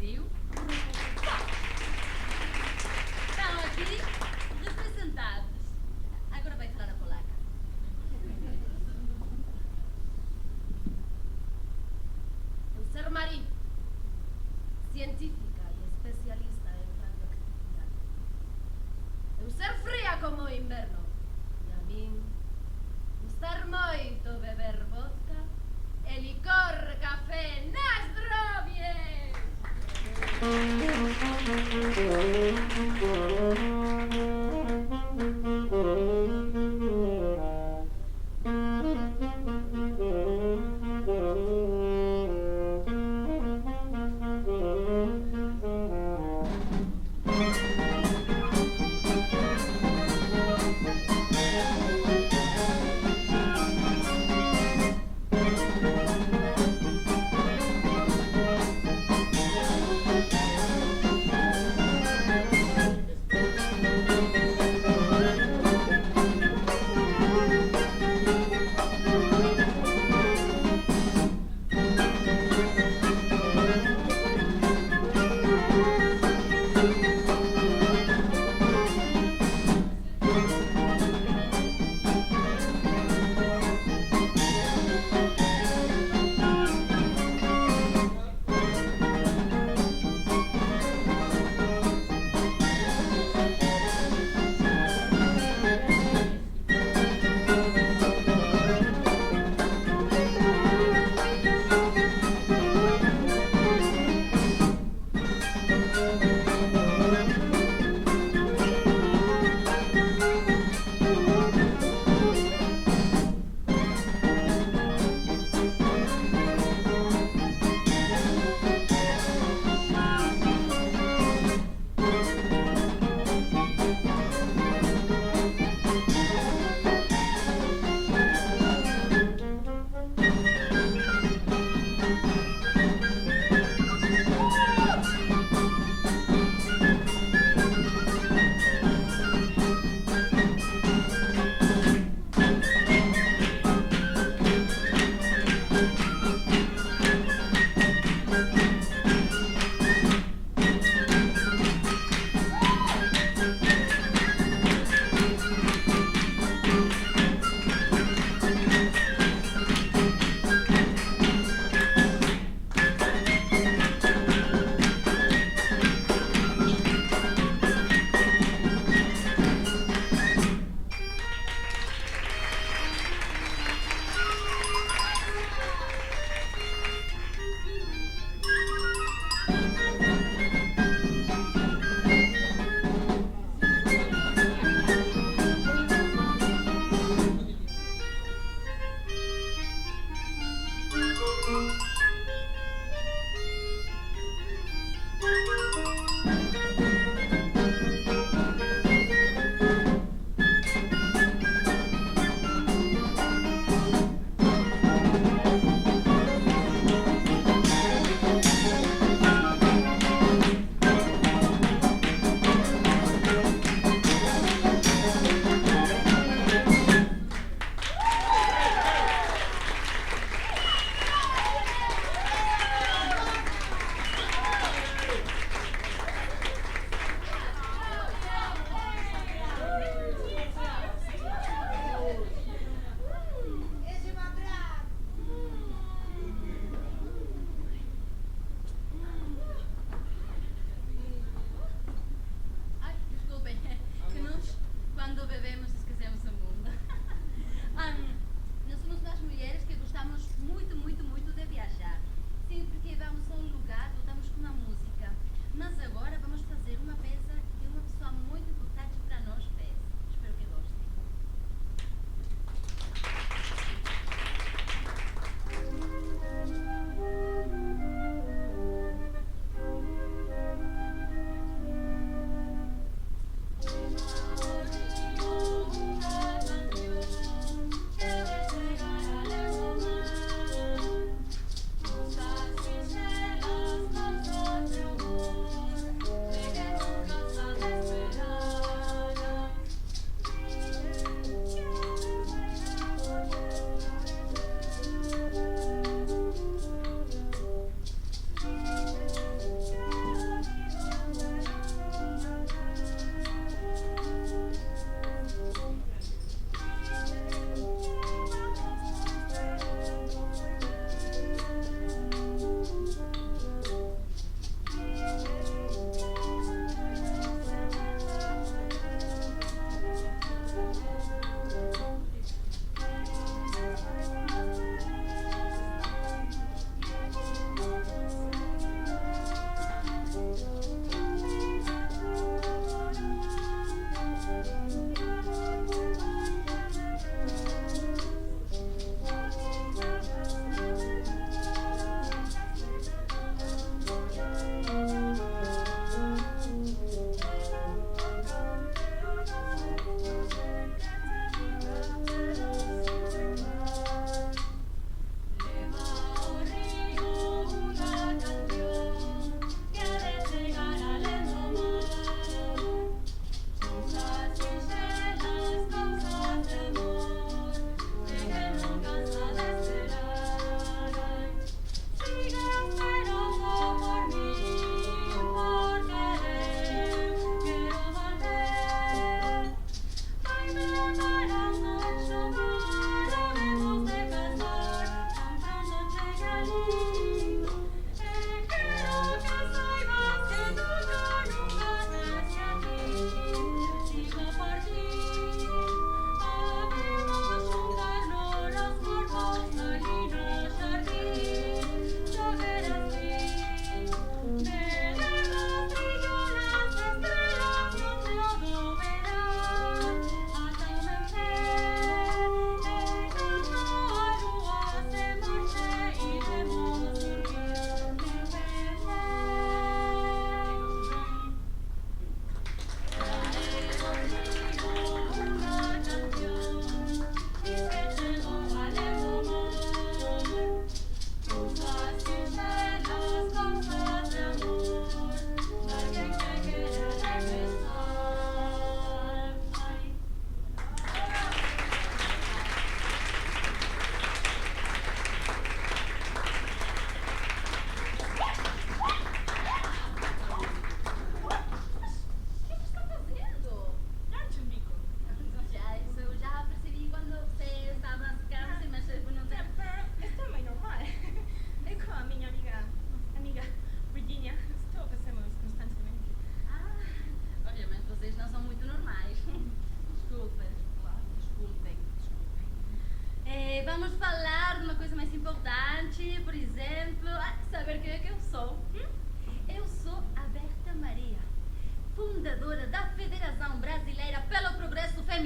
frio? Estão aqui representados. Agora vai falar a polaca. Eu ser Marie, científica e especialista em radioactividade. Eu ser fria como o inverno. E a mim gustar moito beber vodka e licor café nas drobies.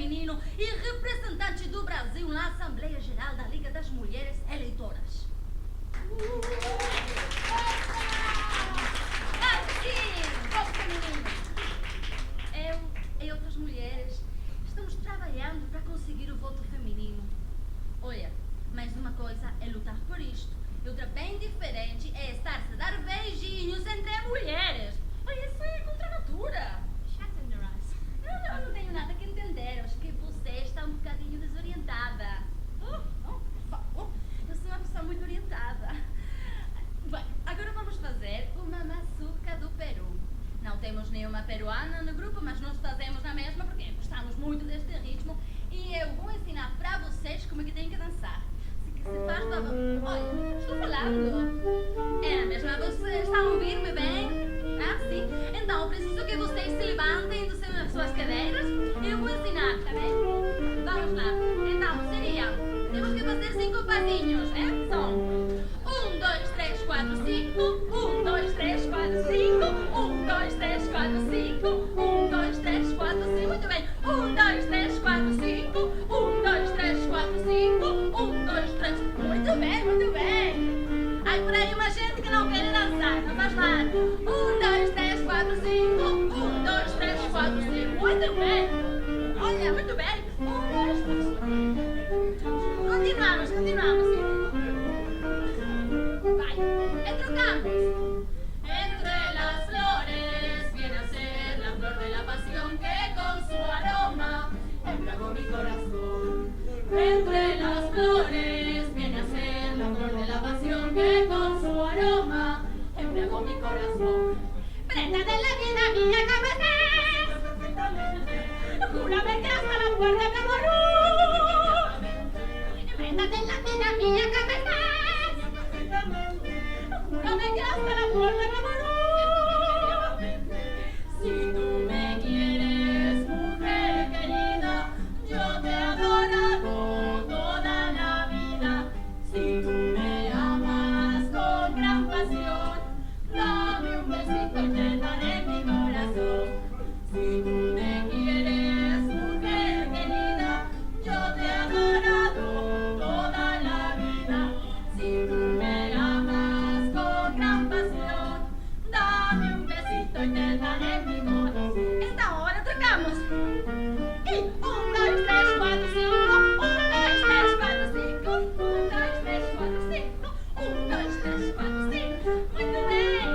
feminino e representante do Brasil na Assembleia Geral da Liga das Mulheres Eleitoras. Sim, voto feminino. Eu e outras mulheres estamos trabalhando para conseguir o voto feminino. Olha, mas uma coisa é lutar por isto e outra bem diferente é estar-se a dar beijinhos entre mulheres. Olha, isso é contra a natura. Eu não tenho nada que entender. Eu acho que você está um bocadinho desorientada. Por favor. Eu sou uma pessoa muito orientada. Bem, agora vamos fazer uma maçuca do Peru. Não temos nenhuma peruana no grupo, mas nós fazemos na mesma porque gostamos muito deste ritmo. E eu vou ensinar para vocês como é que tem que dançar. Se faz favor. Olha, estou falando. É a mesma, vocês estão a ouvir-me bem? Ah, sim? Então, eu preciso que vocês se levantem das suas cadeiras e eu vou ensinar, tá bem? Vamos lá. Então, seria, temos que fazer 5 passinhos, né? São 1, 2, 3, 4, 5. 1, 2, 3, 4, 5. 1, 2, 3, 4, 5. 1, 2, 3, 4, 5. Muito bem. 1, 2, 3, 4, 5. 1, 2, 3, 4, 5. 1, 2, 3. Muito bem, muito bem. Ai, por aí uma gente que não quer dançar, não faz mal. 1, 2, 3, 4, 5. 1, 2, 3, 4, 5. Muito bem. Olha, muito bem. 1, 2, 3. Continuamos. Vai. Trocamos. Entre las flores viene a ser la flor de la pasión que con su aroma embriagó mi corazón. Entre las flores viene a ser la flor de la pasión que con su aroma embriagó mi corazón. Prenda de la vida mía como estás, júrame que hasta la puerta me amoró. Prenda de la vida mía como estás, júrame que hasta la puerta me amoró. Si tú me quieres, mujer querida, yo te he adorado toda la vida. Si tú me amas con gran pasión, dame un besito y te daré mi corazón. Si tú me quieres, mujer querida, yo te he adorado toda la vida. Si tú me amas con gran pasión, dame un besito y te daré mi corazón. Esta hora tocamos. 1, 2, 3, 4, 5. 1, 2, 3, 4, 5. 1, 2, 3, 4, 5. 1, 2, 3, 4, 5. Muito bem.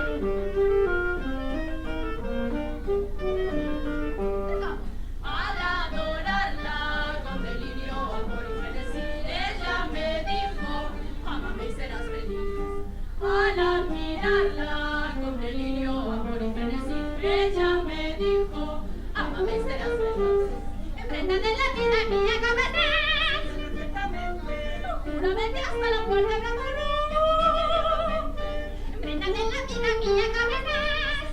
Tocamos. Al adorarla con delirio, amor y frenesí, ella me dijo, ámame y serás feliz. Al admirarla con delirio, amor y frenesí, ella me dijo, ámame y serás feliz. Enfrenta de la vida mía como estás, júrame que hasta la puerta me amoró. Enfrenta de la vida mía como estás,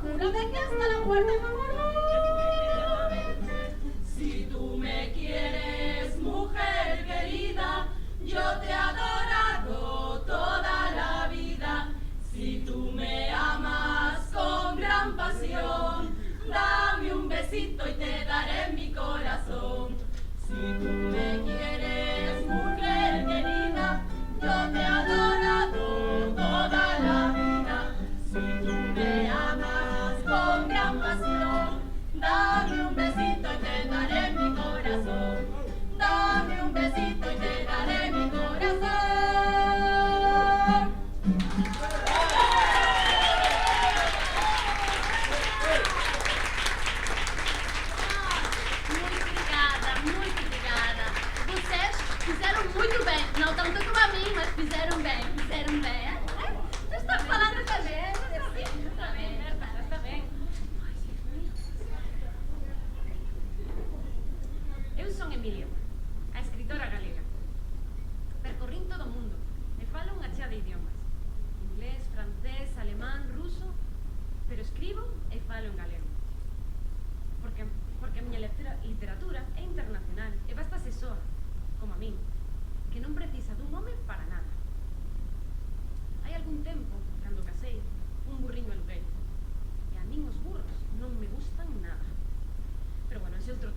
júrame que hasta la puerta me amoró. Si tú me quieres, mujer querida, yo te he adorado toda la vida. Si tú me amas con gran pasión, dame un besito y te daré mi corazón. Si tú me quieres, mujer querida, yo te he adorado toda la vida. Si tú me amas con gran pasión, dame un besito y te daré mi corazón. Dame un besito y te daré mi corazón. Muito obrigada. Vocês fizeram muito bem. Não tanto como a mim, mas fizeram bem. Você está falando também. Está bem, está bem. Eu son Emilia, a escritora galega. Percorrín todo o mundo e falo unha chea de idiomas. Inglés, francés, alemán, ruso, pero escribo e falo en galego. Porque a miña literatura é internacional e bastase soa, como a min, que non precisa dun home para nada. Hai algún tempo, cando casei, un burriño aluguei. E a min os burros non me gustan nada. Pero bueno, ese outro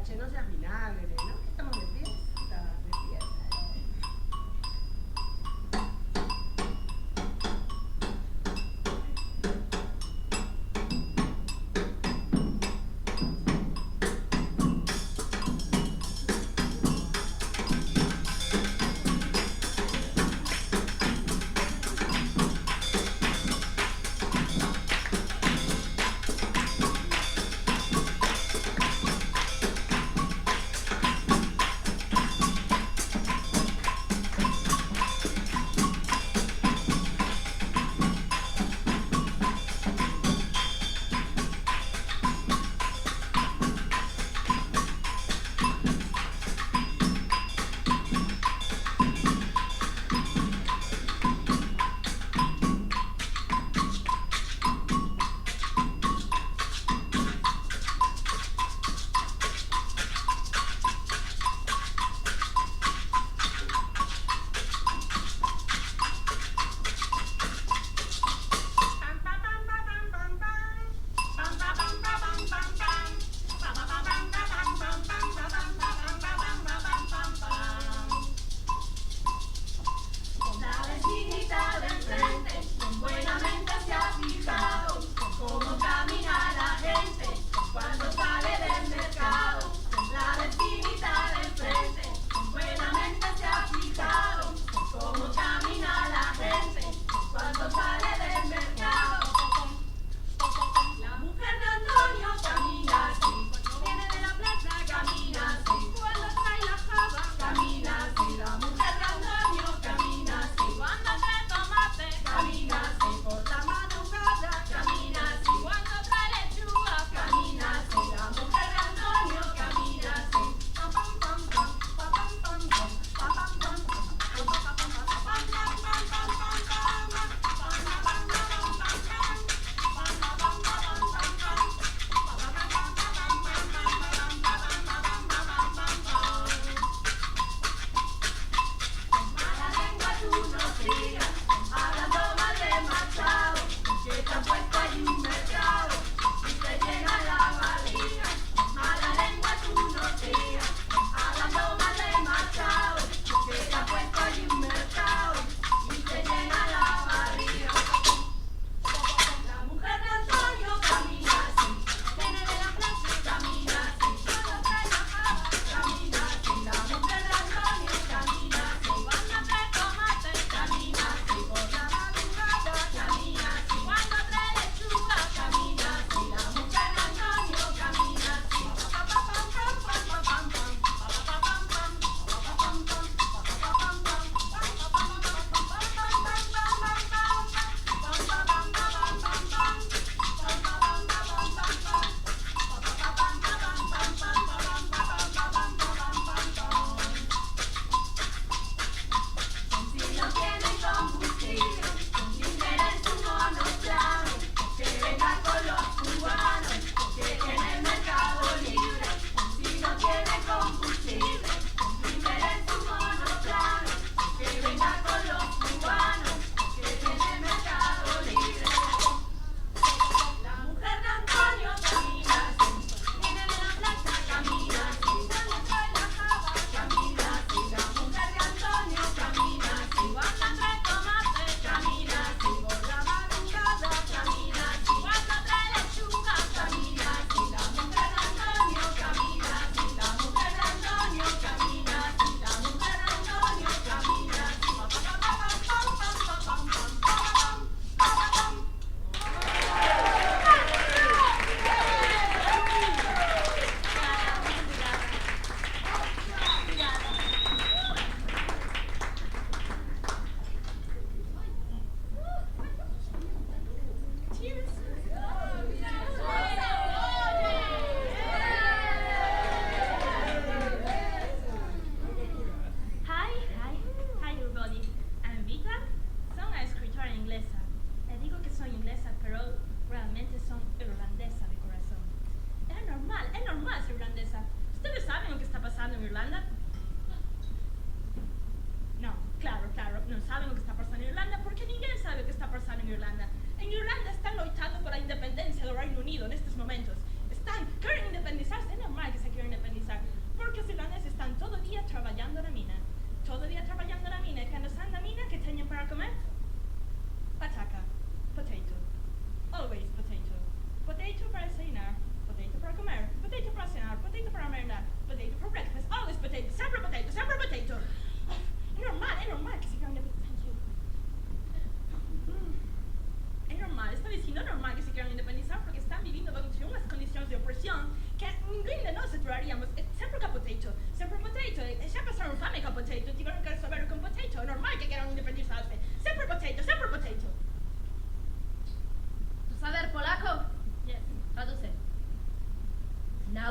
che, no seas vinagre, ¿no? Estamos de fiesta, de fiesta.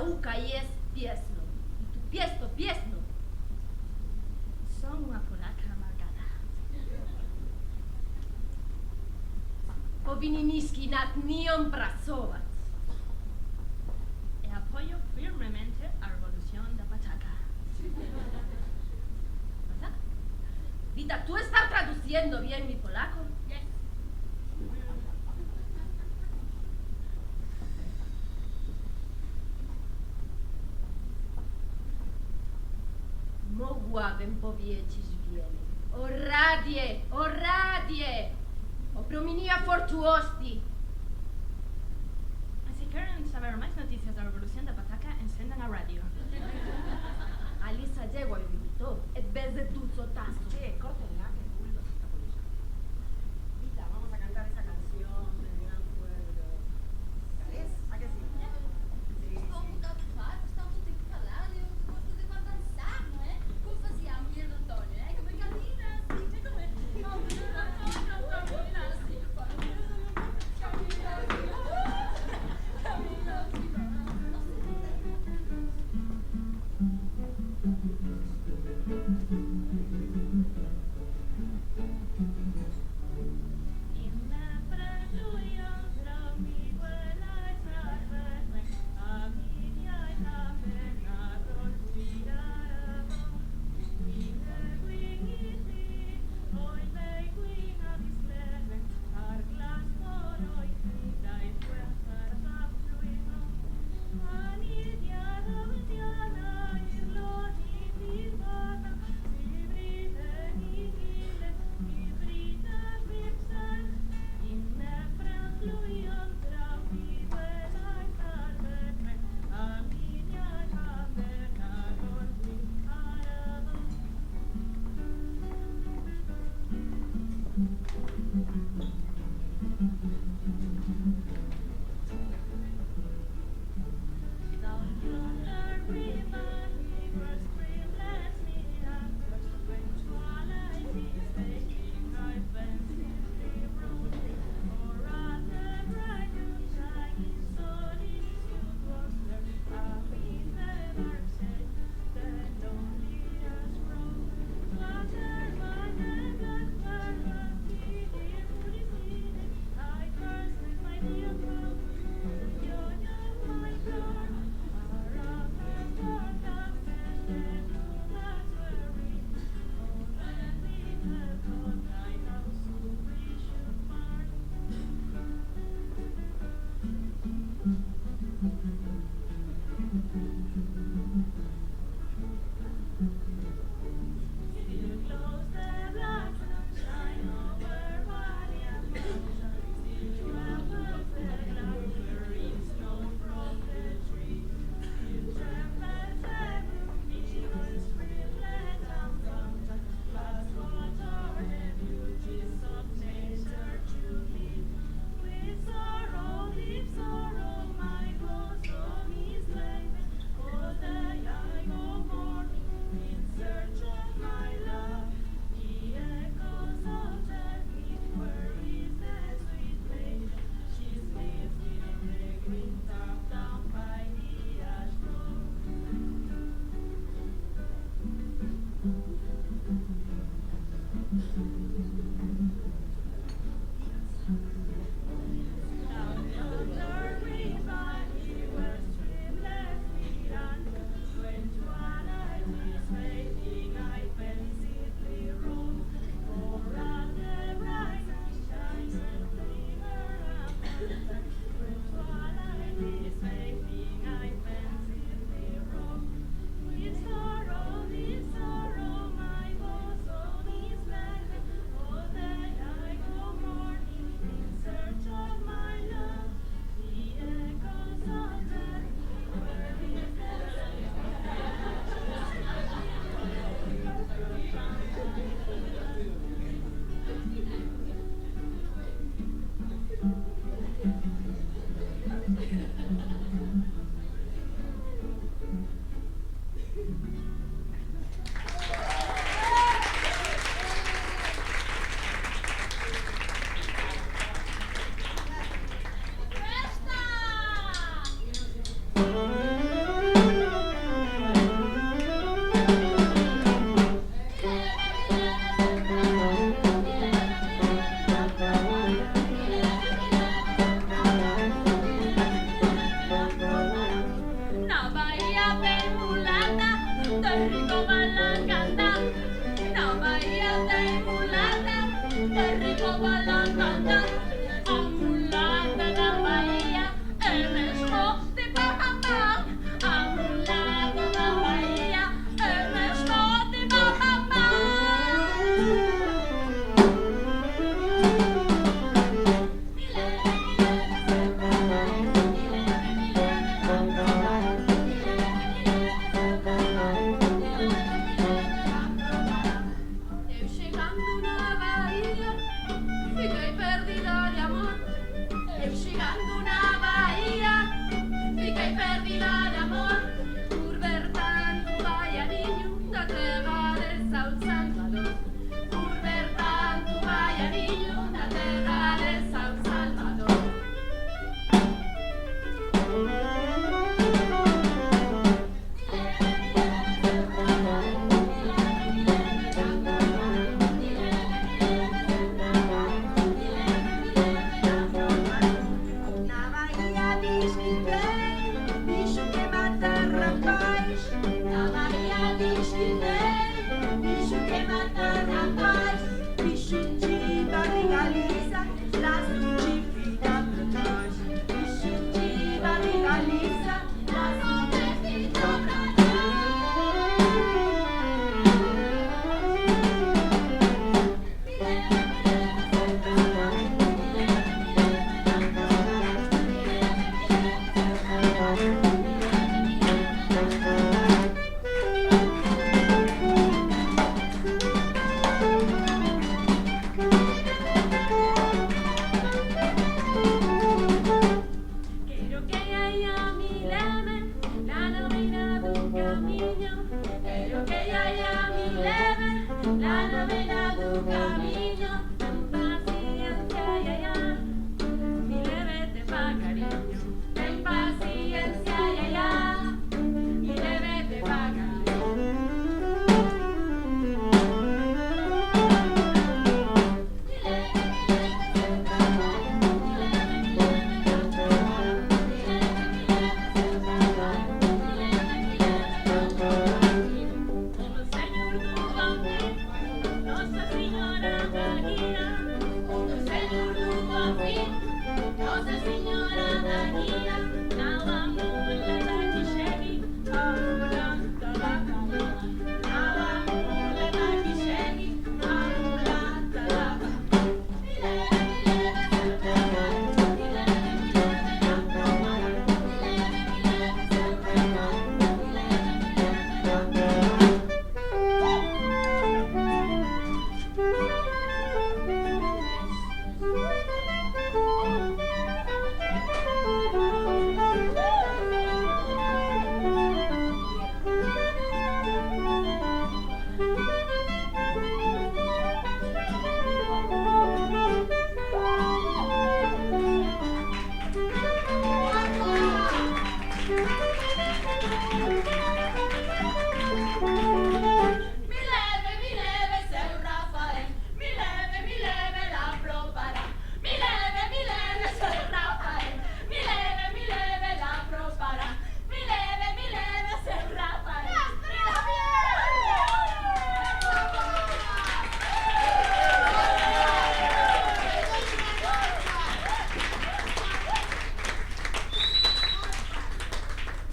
nauka jest piesno. I tu piesno. Son una Polaka amargada. Powinniśmy nad nią pracować. Apoyo firmemente a Revolución de Pataca. ¿Verdad? Vita, ¿tú estás traduciendo bien mi polaco? Yes. Mogłabym powiedzieć wiele. O radzie! O promienia fortuosti. Si quieren saber más noticias de la Revolución de Pataca, enciendan la radio. Alisa llegó al minuto. En vez de tu sotazo. Che, córtenla, que el público se está polillando. Vita, vamos a cantar esa canción del gran pueblo. ¿Sabes? ¿A que sí? Sí, Estou sí. muito ocupado, está todo tempo calado e eu gosto de mais dançar, não é? Como fazia a mulher do Antônio, é? Que a caminha assim, é como é? A mulher do Antônio caminha assim, caminha assim, caminha assim. La novela tu camino, con paciencia, ya, ya. Mi leve te va cariño, ten paciencia, ya, ya. Mi leve te va cariño. Nossa Senhora da Guia, na amuleta que chegue, ambulanta da Bahia. Na amuleta que chegue, ambulanta da Bahia. Me leve, seu trabalho, me leve na promara. Me leve, seu trabalho, me leve na promara. Mi leve, seu Rafael, mi leve la propara. Mi leve, seu Rafael, mi leve la propara. Mi leve, seu Rafael.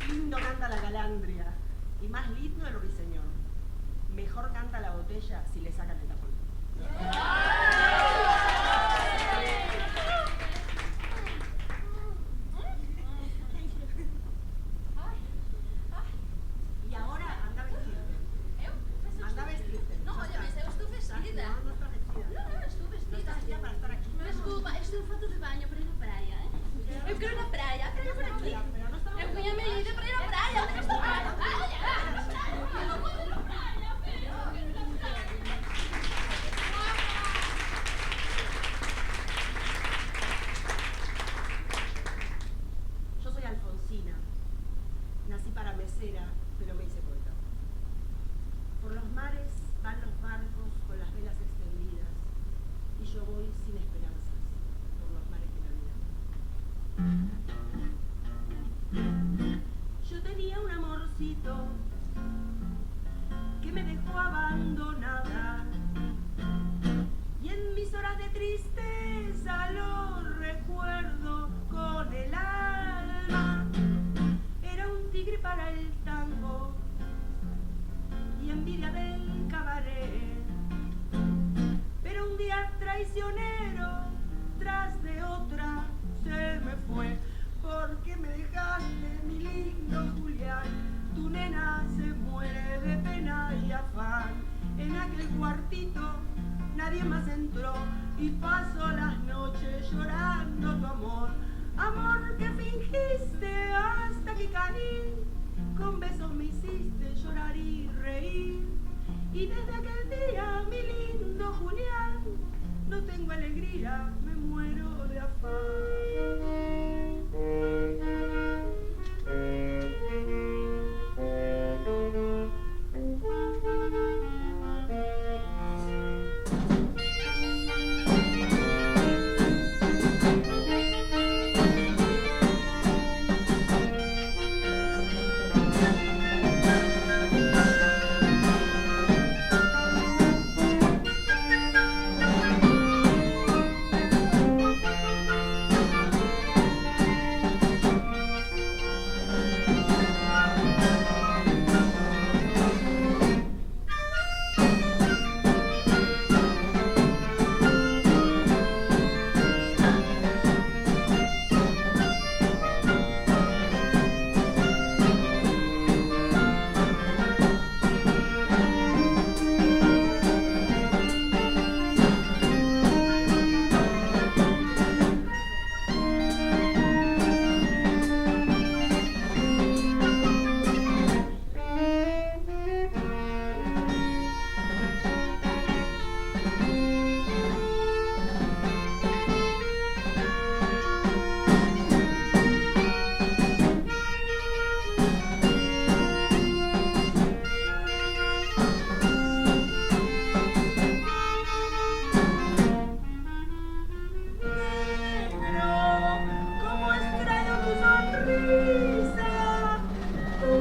Lindo canta la calandria y más lindo el ruiseñor. Mejor canta la botella si le sacan el tapón. Y ahora anda a vestirte. Anda a vestirte. No, Ya olha, está. mas eu estou vestida. No, no estás vestida. Não, estou No vestida. estás vestida para estar aquí. Desculpa, este é um fato de banho para ir à praia, hein? Eu quero ir à praia por aqui. Pero no estaba Eu fui a medida para ir à praia. Onde é que está a praia? Eu não posso ir à praia, filho. Eu quero ir à praia. Yo soy Alfonsina. Nací para mesera, pero me hice poeta. Por los mares van los barcos con las velas extendidas y yo voy sin esperanzas por los mares de la vida. Yo tenía un amorcito que me dejó abandonada y en mis horas de tristeza lo recuerdo con el alma. Era un tigre para el tango y envidia del cabaret, pero un día traicionero tras de otra se me fue. Porque me dejaste, mi lindo Julián, tu nena se muere de pena y afán. En aquel cuartito nadie más entró y paso las noches llorando tu amor. Amor que fingiste hasta que caí, con besos me hiciste llorar y reír. Y desde aquel día, mi lindo Julián, no tengo alegría, me muero de afán.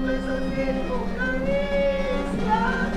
me sostengo una bestia.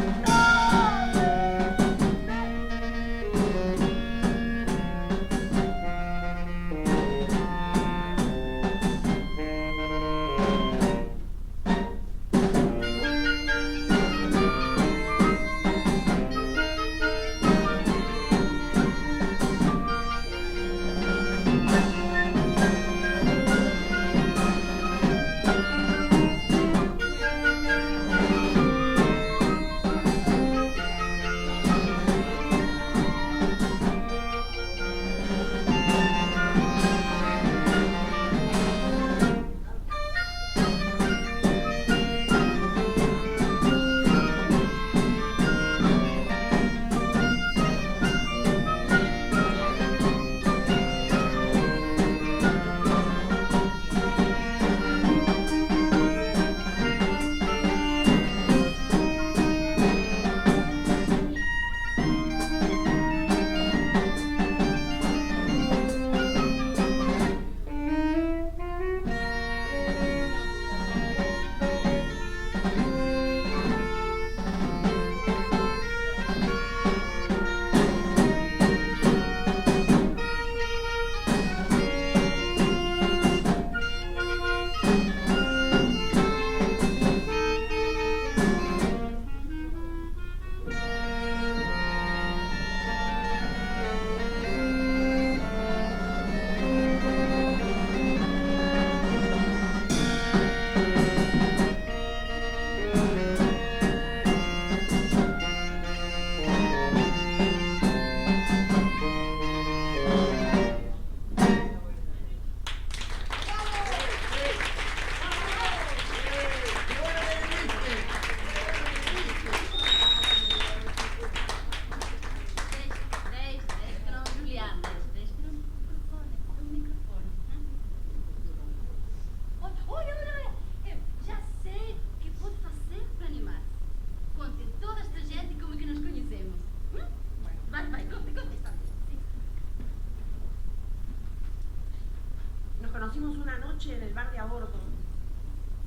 Conocimos una noche en el bar de a bordo.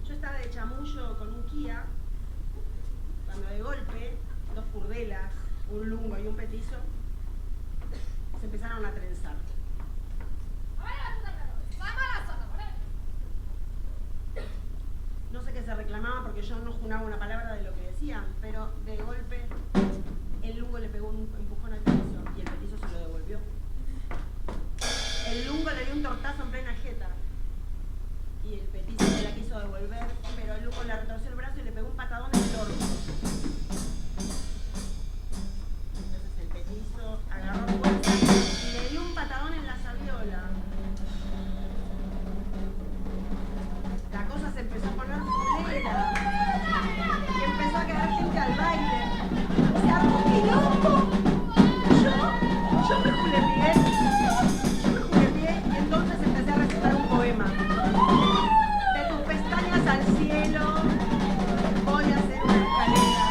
Yo estaba de chamullo con un Kia, cuando de golpe, dos curdelas, un lungo y un petizo, se empezaron a trenzar. No sé qué se reclamaba porque yo no junaba una palabra de lo que decían, pero de golpe el lungo le pegó un empujón al petizo y el petizo se lo devolvió. El lungo le dio un tortazo en plena jeta y el petizo se la quiso devolver, pero el lungo le retorció el brazo y le pegó un patadón en el orto. Entonces el petizo agarró fuerza y le dio un patadón en la sabiola. La cosa se empezó a poner culera y empezó a quedar gente al baile. Se armó un quilombo. Yo me julepié. Y entonces empecé a recitar un poema. De tus pestañas al cielo voy a hacer una escalera.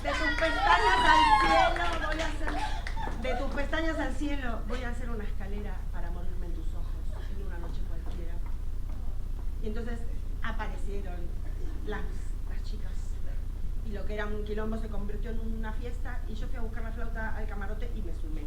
De tus pestañas al cielo voy a hacer. De tus pestañas al cielo voy a hacer una escalera para morirme en tus ojos en una noche cualquiera. Y entonces aparecieron las chicas. Y lo que era un quilombo se convirtió en una fiesta y yo fui a buscar la flauta al camarote y me sumé.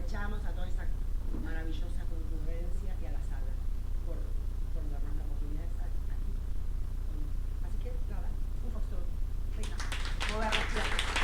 aprovechamos a toda esta maravillosa concurrencia y a la sala por darnos la oportunidad de estar aquí. Así que nada, un foxtrot. Venga, mover las piernas.